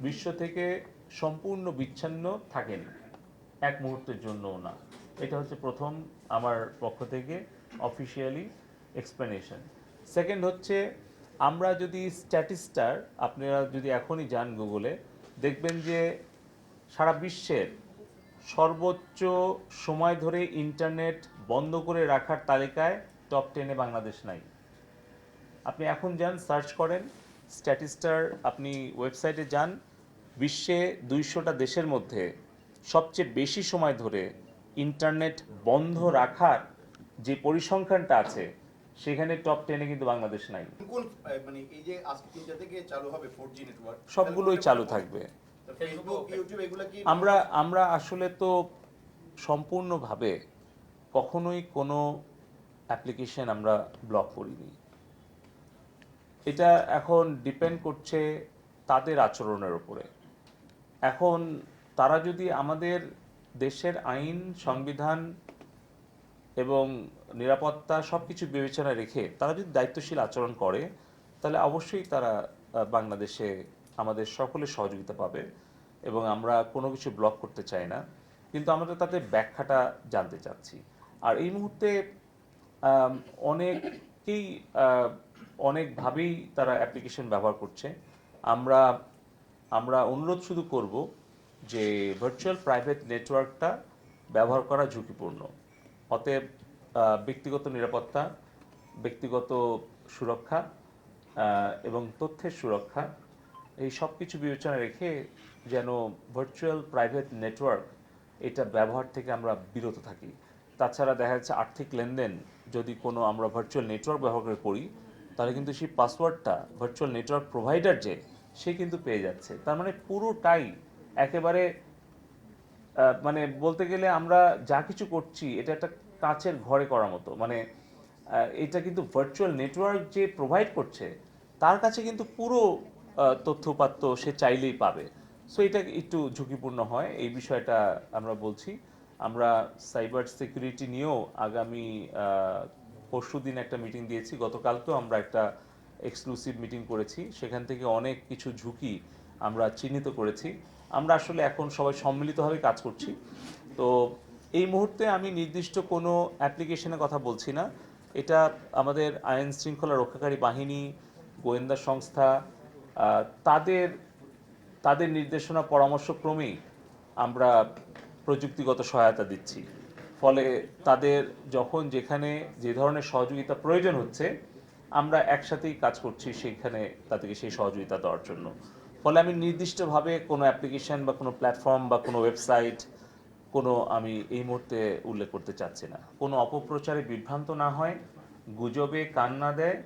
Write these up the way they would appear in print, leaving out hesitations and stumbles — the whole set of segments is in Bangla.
বিশ্ব থেকে সম্পূর্ণ বিচ্ছিন্ন থাকেনি, এক মুহূর্তের জন্যও না। এটা হচ্ছে প্রথম আমার পক্ষ থেকে অফিসিয়ালি এক্সপ্লেনেশন। সেকেন্ড হচ্ছে, আমরা যদি স্ট্যাটিস্টার, আপনারা যদি এখনই যান গুগলে, দেখবেন যে সারা বিশ্বের সর্বোচ্চ সময় ধরে ইন্টারনেট বন্ধ করে রাখার তালিকায় টপ 10-এ বাংলাদেশ নাই। আপনি এখন যান, সার্চ করেন স্ট্যাটিস্টার, আপনি ওয়েবসাইটে যান, বিশ্বে 200টা দেশের মধ্যে সবচেয়ে বেশি সময় ধরে ইন্টারনেট বন্ধ রাখার যে পরিসংখ্যানটা আছে, সেখানে টপ 10-এ কিন্তু বাংলাদেশ নাই। কোন মানে এই যে আজকে 3টা থেকে চালু হবে 4G নেটওয়ার্ক, সবগুলোই চালু থাকবে। ফেসবুক, ইউটিউব এগুলা কি আমরা আসলে তো সম্পূর্ণভাবে কখনোই কোনো অ্যাপ্লিকেশন আমরা ব্লক করিনি। এটা এখন ডিপেন্ড করছে তাদের আচরণের উপরে। এখন তারা যদি আমাদের দেশের আইন, সংবিধান এবং নিরাপত্তা সব কিছু বিবেচনায় রেখে তারা যদি দায়িত্বশীল আচরণ করে, তাহলে অবশ্যই তারা বাংলাদেশে আমাদের সকলের সহযোগিতা পাবে, এবং আমরা কোনো কিছু ব্লক করতে চাই না, কিন্তু আমরা তাদের ব্যাখ্যাটা জানতে চাচ্ছি। আর এই মুহূর্তে অনেকেই অনেকভাবেই তারা অ্যাপ্লিকেশন ব্যবহার করছে। আমরা আমরা অনুরোধ শুধু করব যে ভার্চুয়াল প্রাইভেট নেটওয়ার্কটা ব্যবহার করা ঝুঁকিপূর্ণ, অতএব ব্যক্তিগত নিরাপত্তা, ব্যক্তিগত সুরক্ষা এবং তথ্যের সুরক্ষা, এই সব কিছু বিবেচনা রেখে যেন ভার্চুয়াল প্রাইভেট নেটওয়ার্ক এটা ব্যবহার থেকে আমরা বিরত থাকি। তাছাড়া দেখা যাচ্ছে আর্থিক লেনদেন যদি কোনো আমরা ভার্চুয়াল নেটওয়ার্ক ব্যবহার করে করি, তাহলে কিন্তু সেই পাসওয়ার্ডটা ভার্চুয়াল নেটওয়ার্ক প্রোভাইডার সে কিন্তু পেয়ে যাচ্ছে। তার মানে পুরোটাই একেবারে মানে বলতে গেলে আমরা যা কিছু করছি এটা একটা কাঁচের ঘরে করার মতো। মানে এটা কিন্তু ভার্চুয়াল নেটওয়ার্ক যে প্রোভাইড করছে তার কাছে কিন্তু পুরো তথ্যপাত্য সে চাইলেই পাবে। সো এটা একটু ঝুঁকিপূর্ণ হয়, এই বিষয়টা আমরা বলছি। আমরা সাইবার সিকিউরিটি নিয়েও আগামী পরশুদিন একটা মিটিং দিয়েছি, গতকালকেও আমরা একটা এক্সক্লুসিভ মিটিং করেছি, সেখান থেকে অনেক কিছু ঝুঁকি আমরা চিহ্নিত করেছি। আমরা আসলে এখন সবাই সম্মিলিতভাবে কাজ করছি। তো এই মুহূর্তে আমি নির্দিষ্ট কোনো অ্যাপ্লিকেশনের কথা বলছি না, এটা আমাদের আইন শৃঙ্খলা রক্ষাকারী বাহিনী, গোয়েন্দা সংস্থা, তাদের তাদের নির্দেশনা পরামর্শক্রমেই আমরা প্রযুক্তিগত সহায়তা দিচ্ছি। ফলে তাদের যখন যেখানে যে ধরনের সহযোগিতা প্রয়োজন হচ্ছে, আমরা একসাথেই কাজ করছি সেইখানে তাদেরকে সেই সহযোগিতা দেওয়ার জন্য। ফলে আমি নির্দিষ্টভাবে কোনো অ্যাপ্লিকেশন বা কোনো প্ল্যাটফর্ম বা কোনো ওয়েবসাইট আমি এই মুহূর্তে উল্লেখ করতে চাচ্ছি না। কোনো অপপ্রচারে বিভ্রান্ত না হয়, গুজবে কান না দেয়,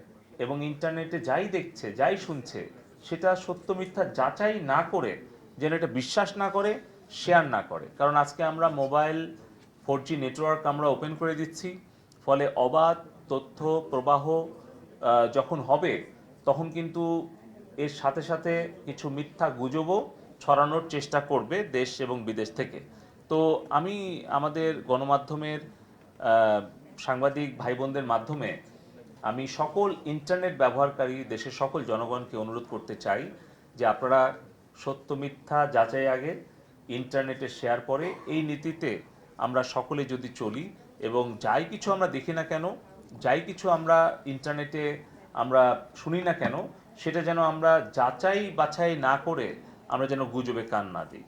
এবং ইন্টারনেটে যাই দেখছে, যাই শুনছে, সেটা সত্য মিথ্যা যাচাই না করে যেন এটা বিশ্বাস না করে, শেয়ার না করে। কারণ আজকে আমরা মোবাইল 4G নেটওয়ার্ক আমরা ওপেন করে দিচ্ছি, ফলে অবাধ তথ্য প্রবাহ যখন হবে, তখন কিন্তু এর সাথে সাথে কিছু মিথ্যা গুজবও ছড়ানোর চেষ্টা করবে দেশ এবং বিদেশ থেকে। তো আমি আমাদের গণমাধ্যমের সাংবাদিক ভাই বোনদের মাধ্যমে আমি সকল ইন্টারনেট ব্যবহারকারী দেশের সকল জনগণকে অনুরোধ করতে চাই যে আপনারা সত্য মিথ্যা যাচাই আগে, ইন্টারনেটে শেয়ার পরে, এই নীতিতে আমরা সকলে যদি চলি, এবং যাই কিছু আমরা দেখি না কেন, যাই কিছু আমরা ইন্টারনেটে আমরা শুনি না কেন, সেটা যেন আমরা যাচাই বাছাই না করে আমরা যেন গুজবে কান না দিই।